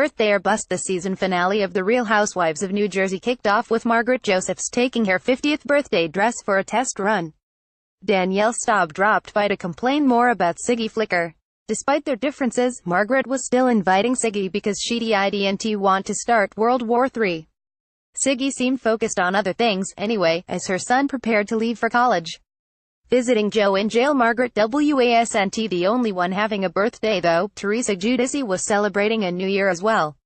birthday or bust. The season finale of The Real Housewives of New Jersey kicked off with Margaret Josephs taking her 50th birthday dress for a test run. Danielle Staub dropped by to complain more about Siggy Flicker. Despite their differences, Margaret was still inviting Siggy because she didn't want to start World War III. Siggy seemed focused on other things, anyway, as her son prepared to leave for college. Visiting Joe in jail. Margaret wasn't the only one having a birthday though. Teresa Giudice was celebrating a new year as well.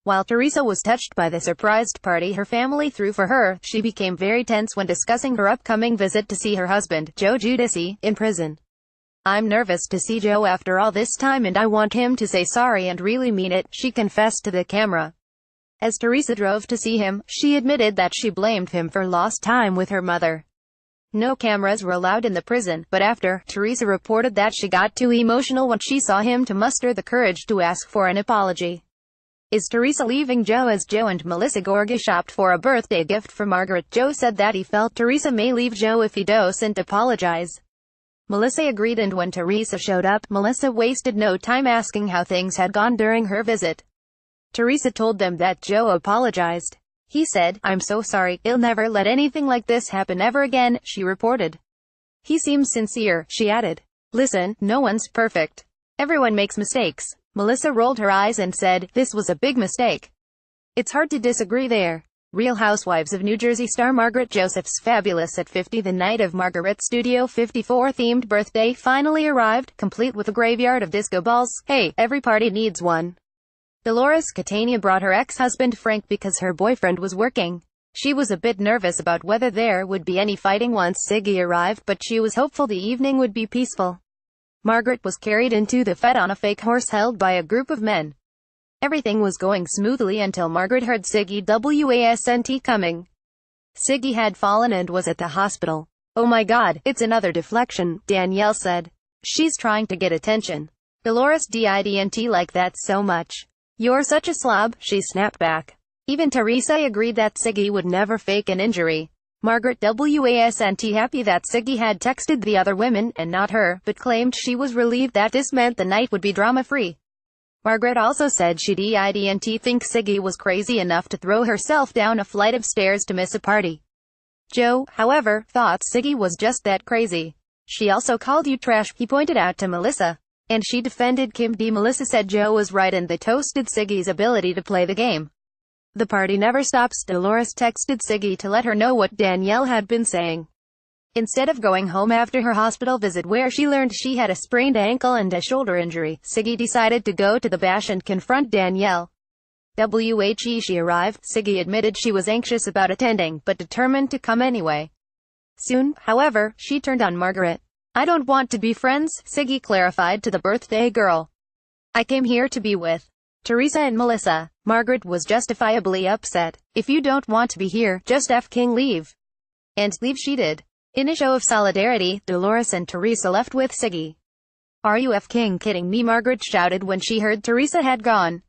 While Teresa was touched by the surprised party her family threw for her, she became very tense when discussing her upcoming visit to see her husband, Joe Giudice, in prison. "I'm nervous to see Joe after all this time and I want him to say sorry and really mean it," she confessed to the camera. As Teresa drove to see him, she admitted that she blamed him for lost time with her mother. No cameras were allowed in the prison, but after, Teresa reported that she got too emotional when she saw him to muster the courage to ask for an apology. Is Teresa leaving Joe? As Joe and Melissa Gorga shopped for a birthday gift for Margaret, Joe said that he felt Teresa may leave Joe if he doesn't apologize. Melissa agreed, and when Teresa showed up, Melissa wasted no time asking how things had gone during her visit. Teresa told them that Joe apologized. He said, "I'm so sorry, I'll never let anything like this happen ever again," she reported. "He seems sincere," she added. "Listen, no one's perfect. Everyone makes mistakes." Melissa rolled her eyes and said, "This was a big mistake." It's hard to disagree there. Real Housewives of New Jersey star Margaret Josephs' fabulous at 50. The night of Margaret's Studio 54 themed birthday finally arrived, complete with a graveyard of disco balls. Hey, every party needs one. Dolores Catania brought her ex-husband Frank because her boyfriend was working. She was a bit nervous about whether there would be any fighting once Siggy arrived, but she was hopeful the evening would be peaceful. Margaret was carried into the fete on a fake horse held by a group of men. Everything was going smoothly until Margaret heard Siggy wasn't coming. Siggy had fallen and was at the hospital. "Oh my God, it's another deflection," Danielle said. "She's trying to get attention. Dolores didn't like that so much. You're such a slob," she snapped back. Even Teresa agreed that Siggy would never fake an injury. Margaret wasn't happy that Siggy had texted the other women, and not her, but claimed she was relieved that this meant the night would be drama-free. Margaret also said she didn't think Siggy was crazy enough to throw herself down a flight of stairs to miss a party. Joe, however, thought Siggy was just that crazy. "She also called you trash," he pointed out to Melissa. And she defended Kim D. Melissa said Joe was right and they toasted Siggy's ability to play the game. "The party never stops." Dolores texted Siggy to let her know what Danielle had been saying. Instead of going home after her hospital visit where she learned she had a sprained ankle and a shoulder injury, Siggy decided to go to the bash and confront Danielle. She arrived. Siggy admitted she was anxious about attending, but determined to come anyway. Soon, however, she turned on Margaret. "I don't want to be friends," Siggy clarified to the birthday girl. "I came here to be with Teresa and Melissa." Margaret was justifiably upset. "If you don't want to be here, just f***ing leave." And leave she did. In a show of solidarity, Dolores and Teresa left with Siggy. "Are you f***ing kidding me?" Margaret shouted when she heard Teresa had gone.